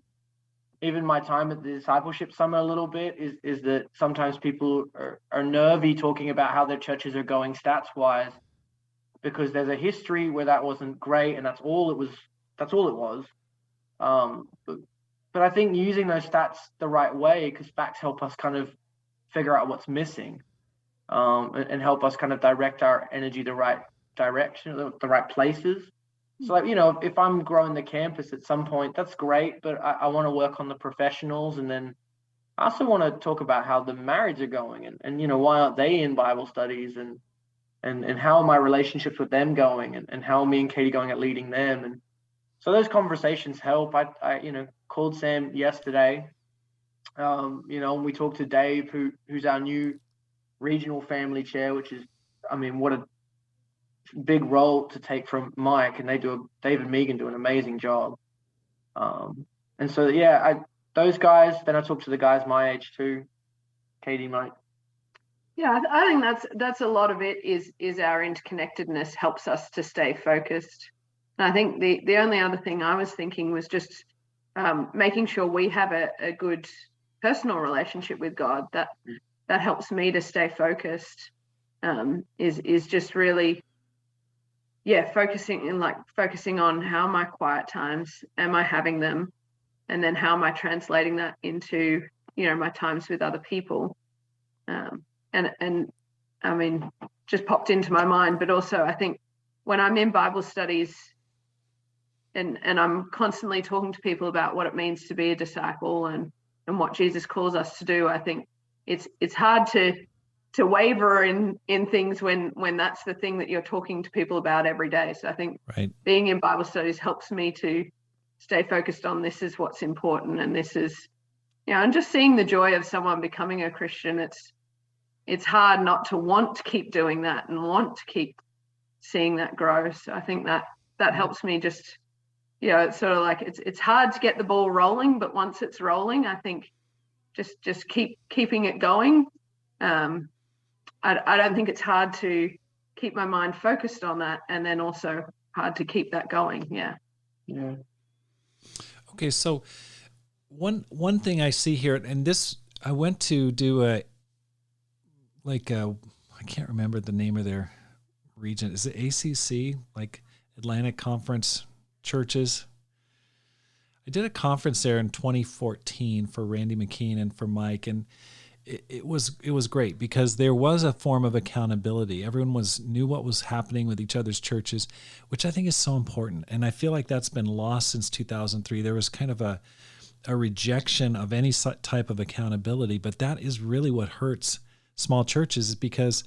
even my time at the discipleship summer a little bit, is that sometimes people are nervy talking about how their churches are going stats wise, because there's a history where that wasn't great and that's all it was. But I think using those stats the right way, because facts help us kind of figure out what's missing, and help us kind of direct our energy the right direction, the right places. So if I'm growing the campus at some point, that's great, but I want to work on the professionals. And then I also want to talk about how the marrieds are going, and why aren't they in Bible studies, and how are my relationships with them going, and how are me and Katie going at leading them. And so those conversations help. I called Sam yesterday, and we talked to Dave, who's our new regional family chair, which is, what a big role to take from Mike, and Dave and Megan do an amazing job. And so those guys. Then I talk to the guys my age too, Katie, Mike. Yeah, I think that's a lot of it is our interconnectedness helps us to stay focused. And I think the only other thing I was thinking was just making sure we have a good personal relationship with God that helps me to stay focused. Is just really focusing on how my quiet times, am I having them, and then how am I translating that into my times with other people. And just popped into my mind, but also I think when I'm in Bible studies, and I'm constantly talking to people about what it means to be a disciple and what Jesus calls us to do. I think it's hard to waver in things when that's the thing that you're talking to people about every day. So I think being in Bible studies helps me to stay focused on this is what's important, and this is, and just seeing the joy of someone becoming a Christian. It's hard not to want to keep doing that and want to keep seeing that grow. So I think that helps me just, it's sort of like it's hard to get the ball rolling, but once it's rolling, I think just keeping it going. I don't think it's hard to keep my mind focused on that, and then also hard to keep that going. Yeah. Okay, so one thing I see here, and this, I went to do I can't remember the name of their region. Is it ACC, like Atlantic Conference Churches? I did a conference there in 2014 for Randy McKean and for Mike, and it was great because there was a form of accountability. Everyone knew what was happening with each other's churches, which I think is so important. And I feel like that's been lost since 2003. There was kind of a rejection of any type of accountability, but that is really what hurts small churches, is because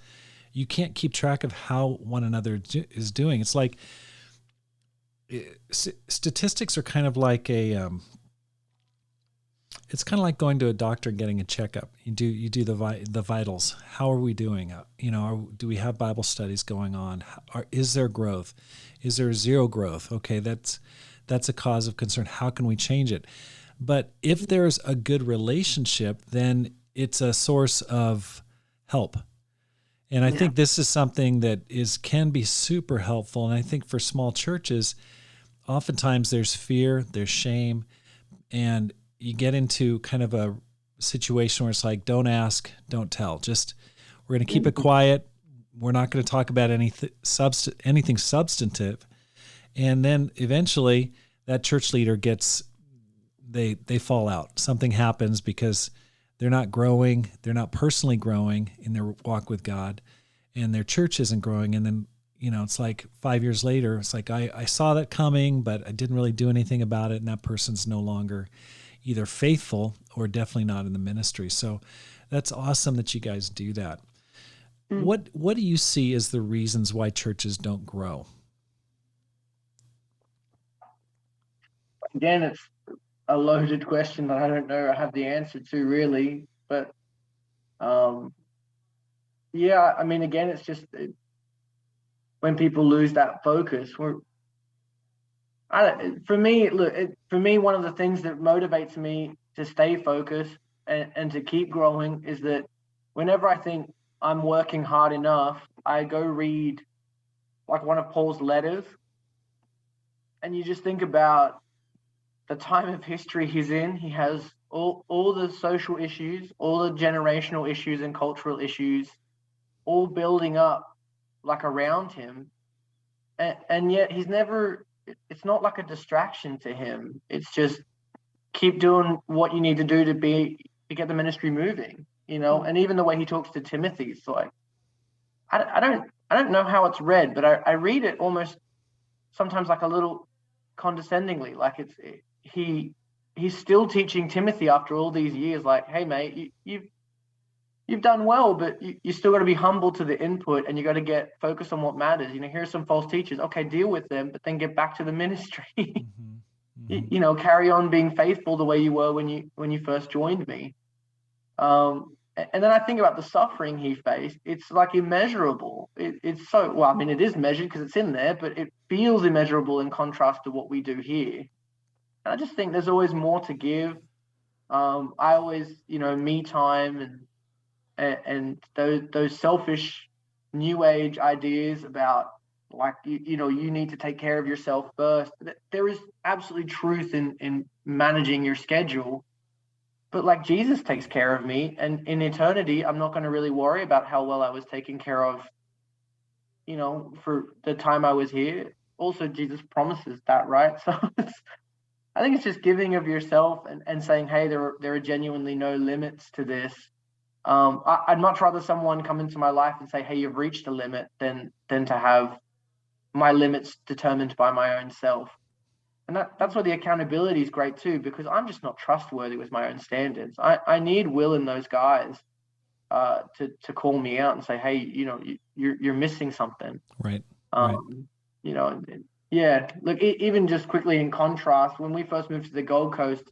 you can't keep track of how one another is doing. It's like statistics are kind of like it's kind of like going to a doctor and getting a checkup. You do the vitals. How are we doing? Do we have Bible studies going on? Is there growth? Is there zero growth? Okay, that's a cause of concern. How can we change it? But if there's a good relationship, then it's a source of help. And I think this is something that can be super helpful. And I think for small churches, oftentimes there's fear, there's shame, and you get into kind of a situation where it's like, don't ask, don't tell. Just, we're going to keep it quiet. We're not going to talk about anything substantive. And then eventually that church leader they fall out. Something happens because they're not growing. They're not personally growing in their walk with God, and their church isn't growing. And then, it's like 5 years later, it's like, I saw that coming, but I didn't really do anything about it. And that person's no longer either faithful or definitely not in the ministry. So that's awesome that you guys do that. What do you see as the reasons why churches don't grow? Again, it's a loaded question that I don't know I have the answer to really, but again, it's just when people lose that focus. For me, one of the things that motivates me to stay focused and to keep growing is that whenever I think I'm working hard enough, I go read like one of Paul's letters, and you just think about the time of history he's in. He has all the social issues, all the generational issues and cultural issues, all building up like around him, and yet he's never. It's not like a distraction to him. It's just keep doing what you need to do to get the ministry moving, And even the way he talks to Timothy, it's like, I don't know how it's read, but I read it almost sometimes like a little condescendingly, like he's still teaching Timothy after all these years, like, hey mate, you've done well, but you still got to be humble to the input, and you got to get focused on what matters. Here's some false teachers. Okay, deal with them, but then get back to the ministry. Carry on being faithful the way you were when you first joined me. And then I think about the suffering he faced. It's like immeasurable. It's so, well, I mean, it is measured because it's in there, but it feels immeasurable in contrast to what we do here. And I just think there's always more to give. I always, me time and those selfish new age ideas about like, you need to take care of yourself first. There is absolutely truth in managing your schedule. But like Jesus takes care of me, and in eternity, I'm not going to really worry about how well I was taken care of, for the time I was here. Also, Jesus promises that, right? So I think it's just giving of yourself and saying, hey, there are genuinely no limits to this. I'd much rather someone come into my life and say, hey, you've reached a limit than to have my limits determined by my own self. And that's where the accountability is great too, because I'm just not trustworthy with my own standards. I need Will and those guys to call me out and say, hey, you're missing something. Right. Yeah. Look, even just quickly in contrast, when we first moved to the Gold Coast,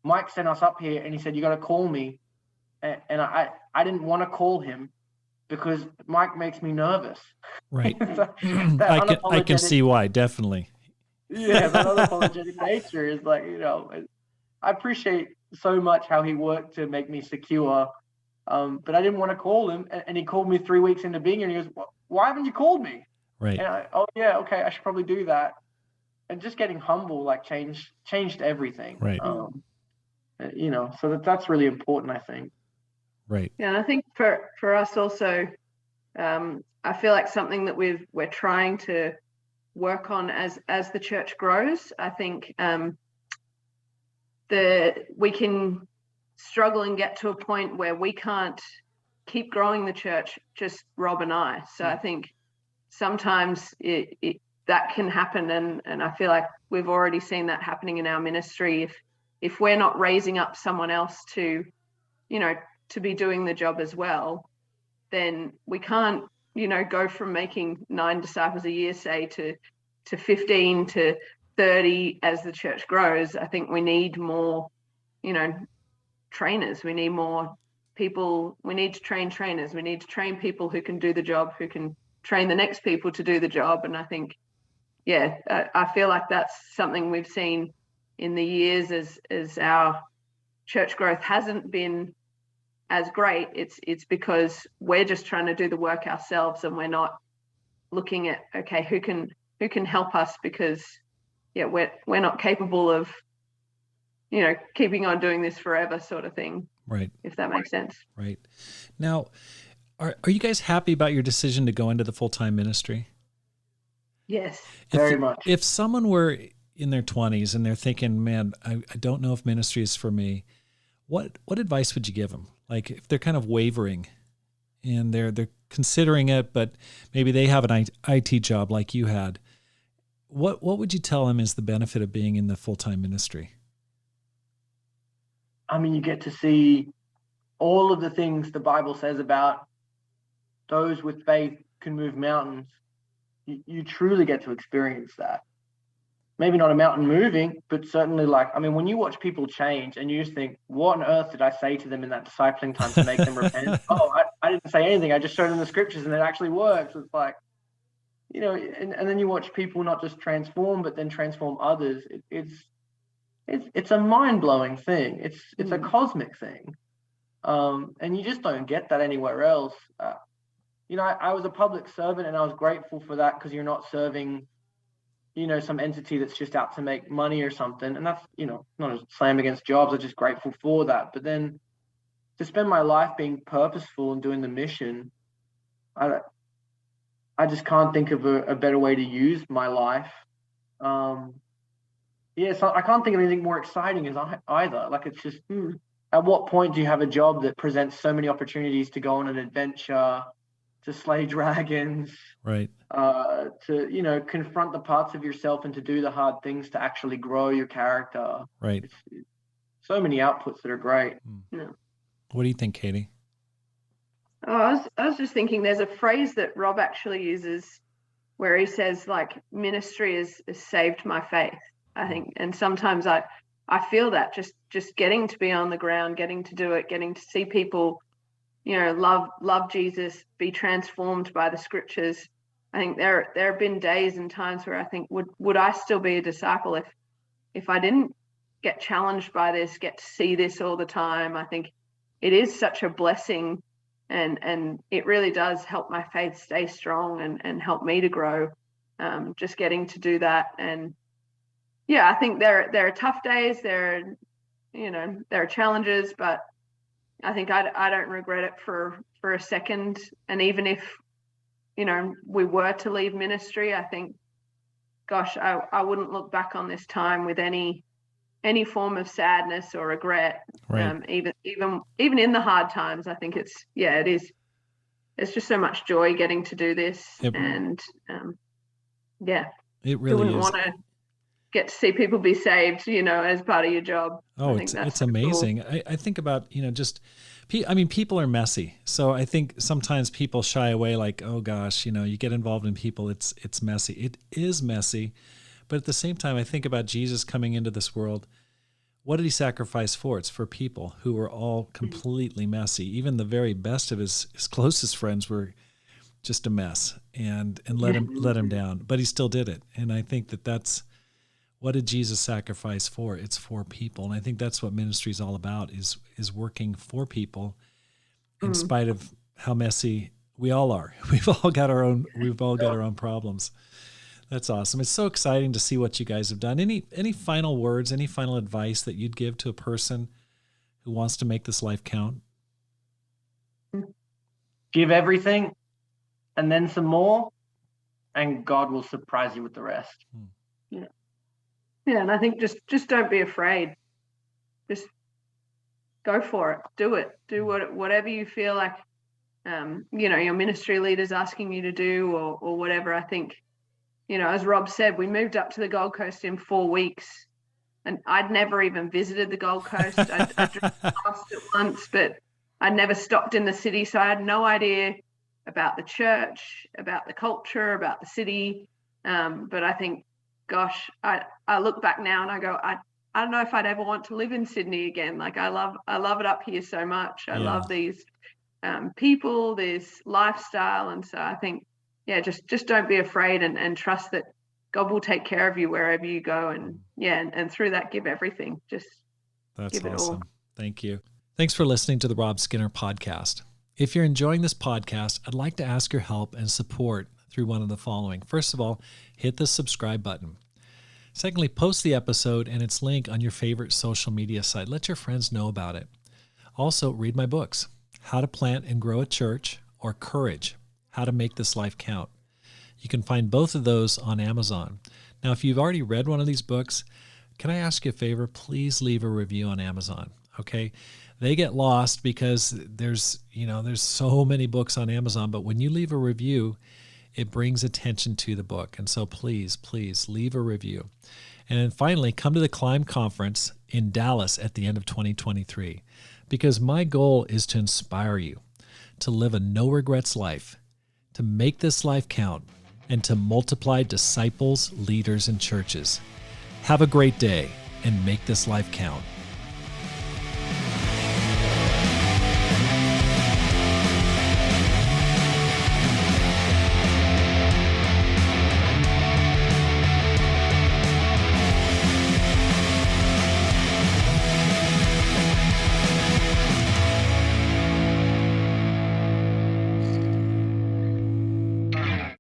Mike sent us up here and he said, you got to call me. And I didn't want to call him because Mike makes me nervous. Right. I can see why, definitely. Yeah, that unapologetic nature is like, I appreciate so much how he worked to make me secure. But I didn't want to call him. And he called me 3 weeks into being here and he goes, why haven't you called me? Right. And okay, I should probably do that. And just getting humble, like changed everything. Right. So that's really important, I think. Right. Yeah, and I think for us also, I feel like something that we're trying to work on as the church grows. I think we can struggle and get to a point where we can't keep growing the church, just Rob and I. So I think sometimes that can happen, and I feel like we've already seen that happening in our ministry. If we're not raising up someone else to be doing the job as well, then we can't, go from making 9 disciples a year, say, to 15 to 30 as the church grows. I think we need more, trainers. We need more people. We need to train trainers. We need to train people who can do the job, who can train the next people to do the job. And I think, I feel like that's something we've seen in the years as our church growth hasn't been as great. It's because we're just trying to do the work ourselves, and we're not looking at, okay, who can help us, because we're not capable of keeping on doing this forever, sort of thing. Right. If that makes sense. Right. Now, are you guys happy about your decision to go into the full-time ministry? Yes, very much. If someone were in their 20s and they're thinking, man, I don't know if ministry is for me, what advice would you give them? Like, if they're kind of wavering and they're considering it, but maybe they have an IT job like you had, what would you tell them is the benefit of being in the full-time ministry? I mean, you get to see all of the things the Bible says about those with faith can move mountains. You truly get to experience that. Maybe not a mountain moving, but certainly when you watch people change and you just think, what on earth did I say to them in that discipling time to make them repent? I didn't say anything. I just showed them the scriptures and it actually works. It's like, and then you watch people not just transform, but then transform others. It's a mind-blowing thing. It's a cosmic thing. And you just don't get that anywhere else. I was a public servant and I was grateful for that, because you're not serving, some entity that's just out to make money or something. And that's, not a slam against jobs. I'm just grateful for that. But then to spend my life being purposeful and doing the mission, I just can't think of a better way to use my life. So I can't think of anything more exciting as either. Like, it's just, at what point do you have a job that presents so many opportunities to go on an adventure, to slay dragons, right? To confront the parts of yourself and to do the hard things to actually grow your character. Right. It's so many outputs that are great. Yeah. What do you think, Katie? I was just thinking, there's a phrase that Rob actually uses where he says, like, ministry has saved my faith, I think. And sometimes I feel that just getting to be on the ground, getting to do it, getting to see people, love Jesus, be transformed by the scriptures. I think there have been days and times where I think, would I still be a disciple if I didn't get challenged by this, get to see this all the time? I think it is such a blessing, and it really does help my faith stay strong and help me to grow, just getting to do that. And I think there are tough days, there are challenges, but I think I don't regret it for a second. And even if we were to leave ministry, I think, gosh, I wouldn't look back on this time with any form of sadness or regret. Right. Even in the hard times, I think it's just so much joy getting to do this. It and really who wouldn't is. want to get to see people be saved, as part of your job. Oh, it's amazing. Cool. I think about, people are messy. So I think sometimes people shy away like, oh gosh, you get involved in people. It's messy. It is messy. But at the same time, I think about Jesus coming into this world. What did he sacrifice for? It's for people who were all completely messy. Even the very best of his closest friends were just a mess and let him down. But he still did it. And I think that's, what did Jesus sacrifice for? It's for people. And I think that's what ministry is all about, is working for people in spite of how messy we all are. We've all got our own problems. That's awesome. It's so exciting to see what you guys have done. Any final words, any final advice that you'd give to a person who wants to make this life count? Give everything and then some more, and God will surprise you with the rest. Yeah. Yeah, and I think just don't be afraid. Just go for it. Do it. Do whatever you feel like your ministry leader's asking you to do or whatever. I think, as Rob said, we moved up to the Gold Coast in 4 weeks, and I'd never even visited the Gold Coast. I drove past it once, but I'd never stopped in the city, so I had no idea about the church, about the culture, about the city. But I think, gosh, I look back now and I go, I don't know if I'd ever want to live in Sydney again. Like I love it up here so much. I love these people, this lifestyle, and so I think, just don't be afraid and trust that God will take care of you wherever you go, and through that, give everything. That's give it awesome. all. Thank you. Thanks for listening to the Rob Skinner podcast. If you're enjoying this podcast, I'd like to ask your help and support through one of the following. First of all, hit the subscribe button. Secondly, post the episode and its link on your favorite social media site. Let your friends know about it. Also, read my books, How to Plant and Grow a Church, or Courage, How to Make This Life Count. You can find both of those on Amazon. Now, if you've already read one of these books, can I ask you a favor? Please leave a review on Amazon, okay? They get lost because there's so many books on Amazon, but when you leave a review, it brings attention to the book. And so please leave a review. And then finally, come to the Climb Conference in Dallas at the end of 2023, because my goal is to inspire you to live a no regrets life, to make this life count, and to multiply disciples, leaders, and churches. Have a great day and make this life count.